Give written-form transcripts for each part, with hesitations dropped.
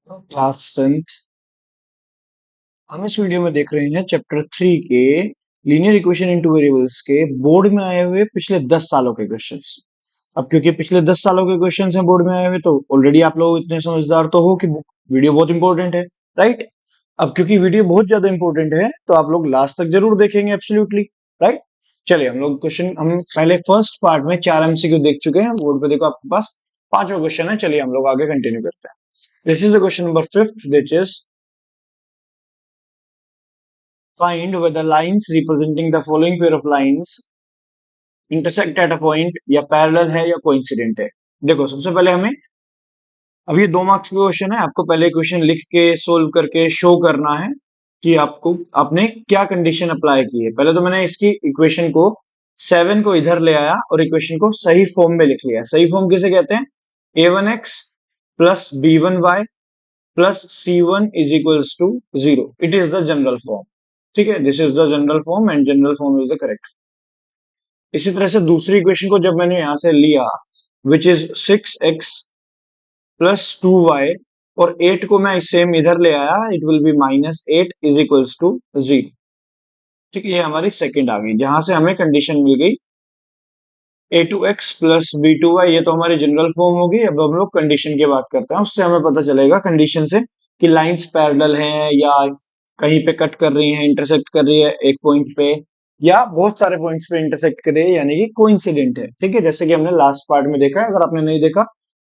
Class 10th। हम इस video में देख रहे हैं चैप्टर 3 के linear equation in two variables के बोर्ड में आए हुए पिछले 10 सालों के क्वेश्चंस। अब क्योंकि पिछले 10 सालों के क्वेश्चंस हैं बोर्ड में आए हुए, तो ऑलरेडी आप लोग इतने समझदार तो हो कि वीडियो बहुत इंपॉर्टेंट है, राइट। अब क्योंकि वीडियो बहुत ज्यादा इंपॉर्टेंट है तो आप लोग लास्ट तक जरूर देखेंगे, एब्सोल्युटली, राइट। चलिए हम पहले फर्स्ट पार्ट में 4 एमसीक्यू देख चुके हैं। बोर्ड पे देखो आपके पास पांचवा क्वेश्चन है। चलिए हम लोग आगे कंटिन्यू करते हैं। This is the question number 5th, which is find whether lines representing the following pair of lines intersect at a point या पैरेलल है या कोइंसिडेंट है। देखो सबसे पहले हमें, अब ये 2 मार्क्स का क्वेश्चन है, आपको पहले क्वेश्चन लिख के सोल्व करके शो करना है कि आपको आपने क्या कंडीशन अप्लाई की है। पहले तो मैंने इसकी इक्वेशन को 7 को इधर ले आया और इक्वेशन को सही फॉर्म में लिख लिया। सही फॉर्म किसे कहते हैं? a1x plus b1y plus c1 is equals to 0। It is the general form. ठीक है, this is the general form and general form is the correct. इसी तरह से दूसरी इक्वेशन को जब मैंने यहां से लिया, which is 6x plus 2y, और 8 को मैं सेम इधर ले आया, it will be -8 is equals to 0। ठीक है, ये हमारी सेकंड आ गई, जहां से हमें कंडीशन मिल गई a2x प्लस b2y। ये तो हमारी जनरल फॉर्म होगी। अब हम लोग कंडीशन की बात करते हैं, उससे हमें पता चलेगा कंडीशन से कि लाइंस पैरेलल हैं या कहीं पे कट कर रही हैं, इंटरसेक्ट कर रही है एक पॉइंट पे, या बहुत सारे पॉइंट्स पे इंटरसेक्ट कर रही है, यानी कि कोइंसिडेंट है। ठीक है, जैसे कि हमने लास्ट पार्ट में देखा है। अगर आपने नहीं देखा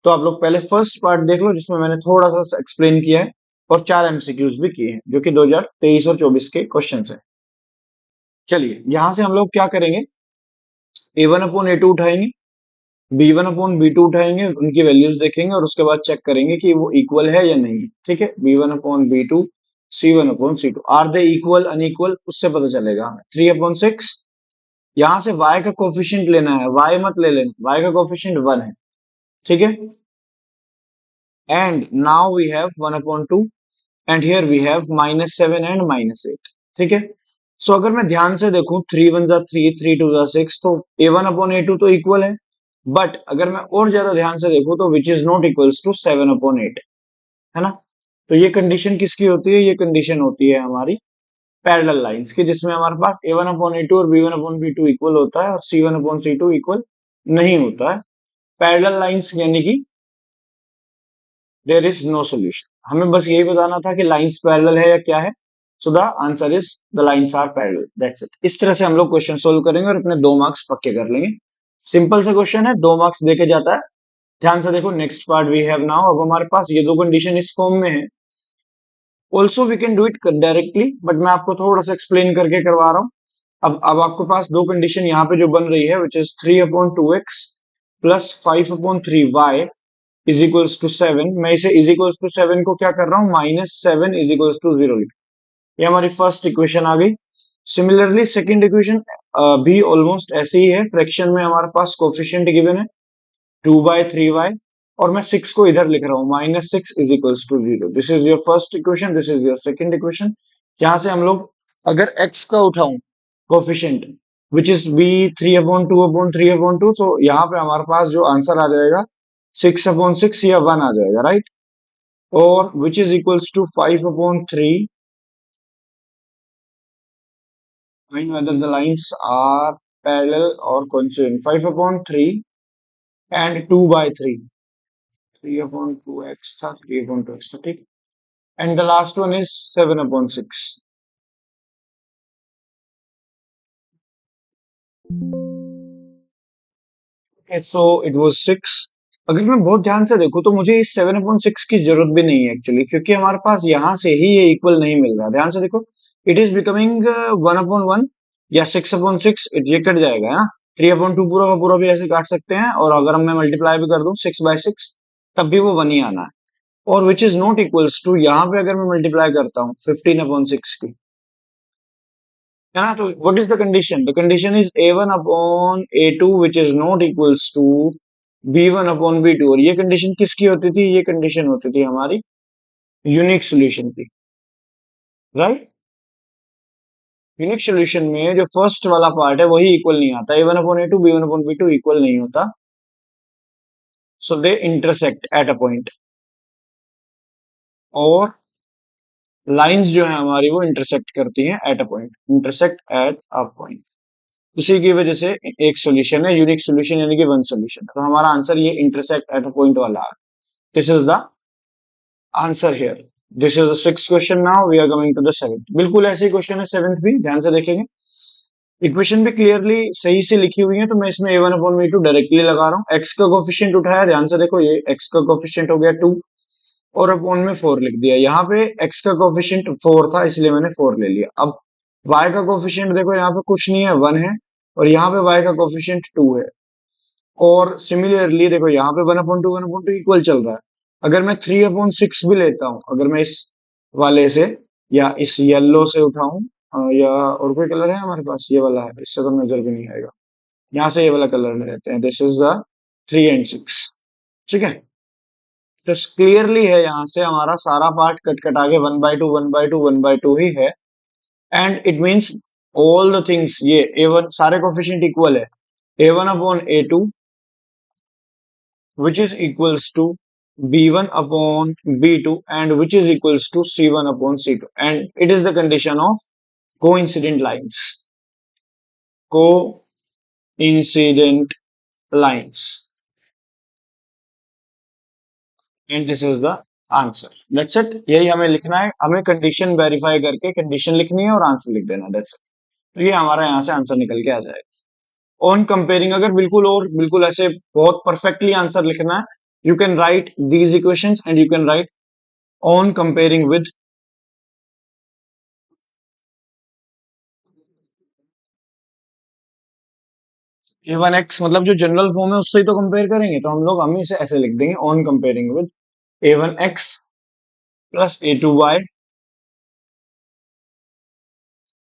तो आप लोग पहले फर्स्ट पार्ट देख लो, जिसमें मैंने थोड़ा सा एक्सप्लेन किया है और 4 एमसीक्यूज भी किए हैं, जो कि 2023 और 24 के क्वेश्चन है। चलिए यहां से हम लोग क्या करेंगे, a1/a2 उठाएंगे, b1/b2 उठाएंगे, उनकी वैल्यूज देखेंगे और उसके बाद चेक करेंगे कि वो इक्वल है या नहीं। ठीक है, b1/b2, c1/c2, are they equal unequal, उससे पता चलेगा हमें। 3/6, यहां से y का कोफिशिएंट लेना है, y मत ले लेना, y का कोफिशिएंट 1 है। ठीक है, and now we have 1/2 and here we have -7 and -8। ठीक है, सो अगर मैं ध्यान से देखूं, 3 1 जा 3, 3 2 जा 6, तो a1/a2 तो इक्वल है। बट अगर मैं और ज्यादा ध्यान से देखूं तो which is not equals to 7/8, है ना। तो ये कंडीशन किसकी होती है? ये कंडीशन होती है हमारी पैरेलल लाइंस की, जिसमें हमारे पास a1/a2 और b1/b2 इक्वल होता है और c1/c2 इक्वल नहीं होता है। पैरेलल लाइंस यानी कि देयर इज नो सोल्यूशन। हमें बस यही बताना था कि लाइंस पैरेलल है या क्या है। So the answer is the lines are parallel, that's it. इस तरह से हम लोग क्वेश्चन सोल्व करेंगे और अपने 2 मार्क्स पक्के कर लेंगे। सिंपल सा क्वेश्चन है, 2 मार्क्स देके जाता है। ध्यान से देखो, next part we have now. अब हमारे पास ये दो कंडीशन इस फॉर्म में है। Also we can do it directly, but मैं आपको थोड़ा सा एक्सप्लेन करके करवा रहा हूँ। अब आपके पास दो कंडीशन यहाँ पे जो बन रही है, which is 3/2x plus 5/3y is equals to 7। मैं इसे इज इक्वल्स टू 7 को क्या कर रहा हूँ, -7 इज इक्वल्स टू 0 लिख। ये हमारी फर्स्ट इक्वेशन आ गई। सिमिलरली सेकंड इक्वेशन भी ऑलमोस्ट ऐसे ही है। फ्रैक्शन में हमारे पास कोफिशिएंट गिवन है 2/3y, और मैं 6 को इधर लिख रहा हूँ, -6 is equals to 0। This is your first equation, this is your second equation. यहाँ से हम लोग अगर x का उठाऊं कोफिशिएंट, विच इज b 3/2 तो यहाँ पे हमारे पास जो आंसर आ जाएगा 6/6 या 1 आ जाएगा, राइट। और which is equals to 5/3, find whether the lines are parallel or coincident। 5/3 and 2/3, 3/2x था, 3/2x था, ठीक। And the last one is 7/6। Okay, so it was 6। अगर मैं बहुत ध्यान से देखूं तो मुझे इस 7/6 की जरूरत भी नहीं है एक्चुअली, क्योंकि हमारे पास यहाँ से ही ये इक्वल नहीं मिल रहा। ध्यान से देखो, इट इज बिकमिंग 1/1 या 6/6, ये कट जाएगा ना। 3/2 पूरा का पूरा भी ऐसे काट सकते हैं, और अगर मैं मल्टीप्लाई भी कर दूं 6/6, तब भी वो 1 ही आना है। और which is not equals to, यहाँ पे अगर मैं मल्टीप्लाई करता हूँ 15/6 की, है ना, तो what is the condition? The condition is a1/a2 which is not equals to b1/b2। और ये कंडीशन किसकी होती थी? ये कंडीशन होती थी हमारी यूनिक सोल्यूशन की, राइट। यूनिक सोल्यूशन में जो फर्स्ट वाला पार्ट है वही इक्वल नहीं आता, a1/a2 b1/b2 इक्वल नहीं होता। So they intersect at a point. और लाइंस जो है हमारी वो इंटरसेक्ट करती हैं at a point, intersect at a point. उसी की वजह से एक सॉल्यूशन है, यूनिक सॉल्यूशन यानी कि वन सॉल्यूशन। तो हमारा आंसर ये इंटरसेक्ट एट अ पॉइंट वाला है। This is the answer here. This is the sixth question. Now we are coming to the seventh. बिल्कुल ऐसे ही क्वेश्चन है सेवेंथ भी, ध्यान से देखेंगे। इक्वेशन भी क्लियरली सही से लिखी हुई है, तो मैं इसमें a1 अपॉन b2 डायरेक्टली लगा रहा हूँ। x का कोफिशिएंट उठाया, ध्यान से देखो, ये x का कोफिशिएंट हो गया 2 और अपॉन में 4 लिख दिया। यहाँ पे x का कोफिशिएंट 4 था, इसलिए मैंने 4 ले लिया। अब y का कोफिशिएंट देखो, यहाँ पे कुछ नहीं है, 1 है, और यहाँ पे y का कोफिशिएंट 2 है। और सिमिलरली देखो, यहाँ पे 1/2 इक्वल चल रहा है। अगर मैं 3/6 भी लेता हूँ, अगर मैं इस वाले से या इस येलो से उठाऊं, या और कोई कलर है हमारे पास, ये वाला है, इससे तो नजर भी नहीं आएगा। यहाँ से ये वाला कलर ले लेते हैं। This is the 3 and 6। ठीक है, तो क्लियरली है, यहाँ से हमारा सारा पार्ट कट कट आगे 1/2 1/2 1/2 ही है। And it means all the things, ये a1 सारे कोफिशिएंट इक्वल है, a1 upon a2 which is equals to b1 upon b2 and which is equals to c1 upon c2, and it is the condition of coincident lines, coincident lines, and this is the answer. That's it, यही हमें लिखना है। हमें condition verify करके condition लिखनी है और answer लिख देना। That's it. तो ये हमारा यहाँ से आंसर निकल के आ जाएगा। ऑन कंपेयरिंग, अगर बिल्कुल और बिल्कुल ऐसे बहुत परफेक्टली आंसर लिखना है, you can write these equations and you can write on comparing with a1x, मतलब जो जनरल फॉर्म है उससे ही तो कंपेयर करेंगे, तो हम इसे ऐसे लिख देंगे, on comparing with a1x plus a2y,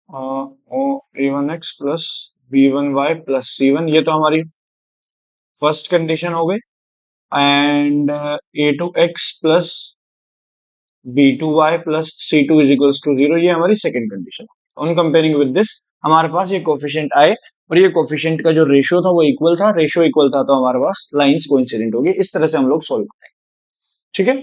a1x plus b1y plus c1, ये तो हमारी फर्स्ट कंडीशन हो गई। And a2x plus b2y plus c2 is equals to 0, ये हमारी second condition. On comparing with this, हमारे पास ये कोफिशिएंट आए और ये कोफिशिएंट का जो रेशियो था वो इक्वल था, रेशियो इक्वल था, तो हमारे पास लाइंस कोइंसिडेंट होगी। इस तरह से हम लोग सोल्व करेंगे। ठीक है,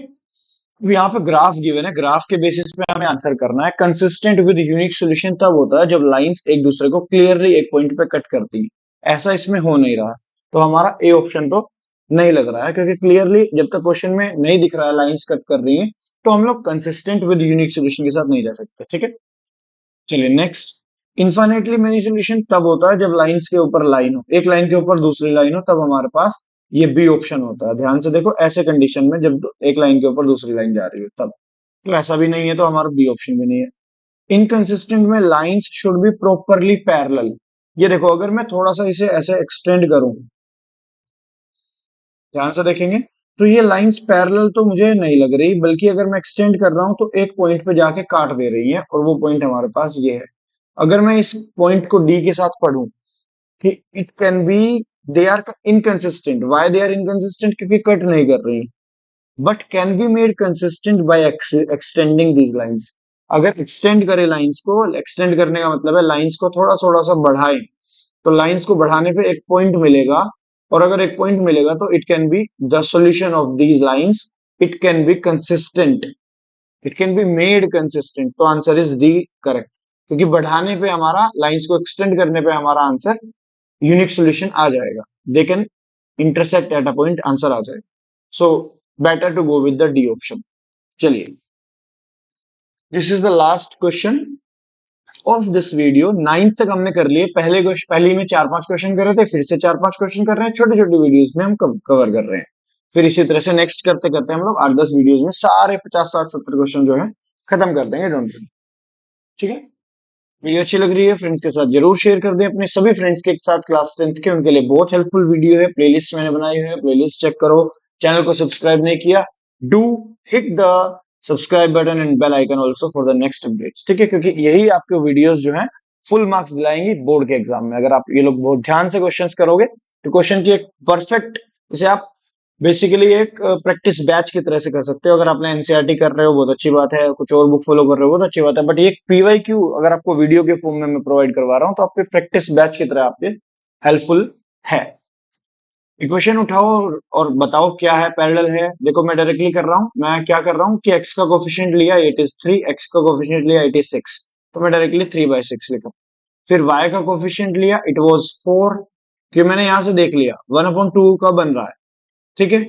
अब यहाँ पे ग्राफ गिवन है, ग्राफ के बेसिस पे हमें आंसर करना है। कंसिस्टेंट विद यूनिक सॉल्यूशन तब होता है जब लाइंस एक दूसरे को क्लियरली एक पॉइंट पे कट करती है। ऐसा इसमें हो नहीं रहा, तो हमारा ए ऑप्शन तो नहीं लग रहा है, क्योंकि क्लियरली जब तक क्वेश्चन में नहीं दिख रहा है लाइंस कट कर रही है, तो हम लोग कंसिस्टेंट विद यूनिक सॉल्यूशन के साथ नहीं जा सकते। ठीक है, चलिए नेक्स्ट। इन्फाइनेटली मेनी सॉल्यूशन तब होता है जब लाइंस के ऊपर लाइन हो, एक लाइन के ऊपर दूसरी लाइन हो, तब हमारे पास ये बी ऑप्शन होता है। ध्यान से देखो, ऐसे कंडीशन में जब एक लाइन के ऊपर दूसरी लाइन जा रही हो तब। तो ऐसा भी नहीं है, तो हमारा बी ऑप्शन भी नहीं है। इनकंसिस्टेंट में lines should be properly parallel. ये देखो, अगर मैं थोड़ा सा इसे ऐसे एक्सटेंड करूं, ध्यान से देखेंगे, तो ये लाइंस पैरेलल तो मुझे नहीं लग रही, बल्कि अगर मैं एक्सटेंड कर रहा हूं तो एक पॉइंट पे जाके काट दे रही है, और वो पॉइंट हमारे पास ये है। अगर मैं इस पॉइंट को डी के साथ पढ़ूं कि it can be, they are inconsistent. Why they are inconsistent? क्योंकि कट नहीं कर रही, but can be made consistent by extending these lines. अगर एक्सटेंड करे लाइंस को, एक्सटेंड करने का मतलब है लाइंस को थोड़ा थोड़ा सा बढ़ाए, तो लाइंस को बढ़ाने पे एक पॉइंट मिलेगा, और अगर एक पॉइंट मिलेगा तो it can be the solution of these lines, it can be consistent, it can be made consistent. तो आंसर इज डी करेक्ट, क्योंकि बढ़ाने पे हमारा, लाइंस को एक्सटेंड करने पे हमारा आंसर यूनिक सॉल्यूशन आ जाएगा। They can intersect at a point, answer आ जाएगा। So better to go with the D option. चलिए, this is the last question of this video. 9th तक हमने कर लिए। पहले में 4-5 क्वेश्चन कर रहे थे, फिर से 4-5 क्वेश्चन कर रहे हैं, छोटी छोटी वीडियोस में हम कवर कर रहे हैं। फिर इसी तरह से नेक्स्ट करते करते हम लोग 8-10 वीडियोस में सारे 50-60-70 क्वेश्चन जो है खत्म कर देंगे। डोंट वरी, ठीक है। वीडियो अच्छी लग रही है, फ्रेंड्स के साथ जरूर शेयर कर दें, अपने सभी फ्रेंड्स के साथ क्लास 10th के, उनके लिए बहुत हेल्पफुल वीडियो है। प्लेलिस्ट मैंने बनाई हुई है, प्लेलिस्ट चेक करो। चैनल को सब्सक्राइब नहीं किया, do hit the subscribe button and bell icon also for the next updates. ठीक है, क्योंकि यही आपको वीडियोस जो है फुल मार्क्स दिलाएंगी बोर्ड के एग्जाम में। अगर आप ये लोग बहुत ध्यान से क्वेश्चंस करोगे, तो क्वेश्चन की एक परफेक्ट, जैसे आप बेसिकली एक प्रैक्टिस बैच की तरह से कर सकते हो। अगर आपने एनसीईआरटी कर रहे हो बहुत अच्छी बात है, कुछ और बुक फॉलो कर रहे हो बहुत अच्छी बात है, बट ये पीवाईक्यू अगर आपको वीडियो के फॉर्म में मैं प्रोवाइड करवा रहा हूँ, तो आपके प्रैक्टिस बैच की तरह आपके हेल्पफुल है। इक्वेशन उठाओ और बताओ क्या है, पैरेलल है। देखो मैं डायरेक्टली कर रहा हूँ, मैं क्या कर रहा हूँ कि x का कोफिशिएंट लिया इट इज 3, x का कोफिशिएंट लिया इट इज 6, तो मैं डायरेक्टली 3/6 लिखा। फिर y का कोफिशिएंट लिया इट वाज 4, कि मैंने यहां से देख लिया 1/2 का बन रहा है, ठीक है।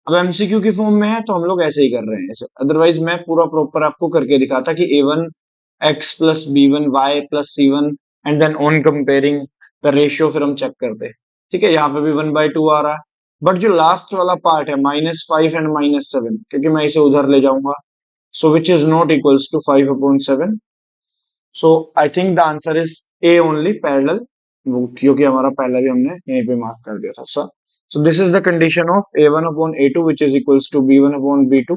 अब एमसीक्यू की फॉर्म में है तो हम लोग ऐसे ही कर रहे हैं ऐसे, अदरवाइज मैं पूरा प्रॉपर आपको करके दिखाता कि a1 x plus b1 y plus c1 and then on comparing the ratio, फिर हम चेक करते हैं, ठीक है। यहाँ पे भी 1/2 आ रहा है, बट जो लास्ट वाला पार्ट है -5 एंड -7, क्योंकि मैं इसे उधर ले जाऊंगा, so which is not equals to 5/7। So I think the answer is A only, parallel, क्योंकि हमारा पहला भी हमने यहीं पे मार्क कर दिया था sir. So this is the condition of a1/a2 which is equals to b1/b2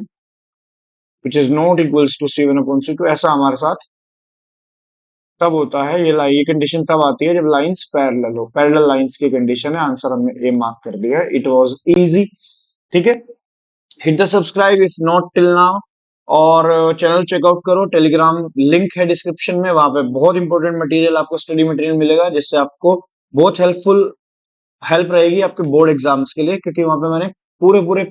which is not equals to c1/c2। ऐसा हमारे साथ तब होता है, ये कंडीशन तब आती है जब लाइंस पैरेलल हो, पैरेलल लाइंस की कंडीशन है। आंसर हमने ए मार्क कर दिया है, इट वाज इजी, ठीक है। Hit the subscribe if not till now, और चैनल चेकआउट करो, टेलीग्राम लिंक है डिस्क्रिप्शन में, वहां पे बहुत इंपॉर्टेंट मटेरियल आपको, स्टडी मटेरियल मिलेगा, जिससे आपको बहुत हेल्प रहेगी आपके बोर्ड एग्जाम्स के लिए, क्योंकि वहां पे मैंने पूरे पूरे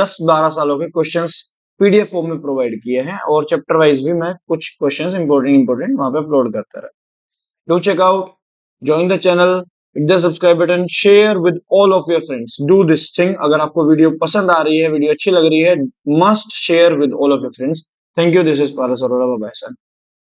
10-12 सालों के क्वेश्चंस पीडीएफ फॉर्म में प्रोवाइड किए हैं, और चैप्टर वाइज भी मैं कुछ क्वेश्चंस इंपॉर्टेंट वहां पे अपलोड करता रहा। Do check out, join the channel, hit the subscribe button, share with all of your friends, do this thing। अगर आपको वीडियो पसंद आ रही है, वीडियो अच्छी लग रही है, must share with all of your friends। Thank you, this is Paras Arora, bye bye।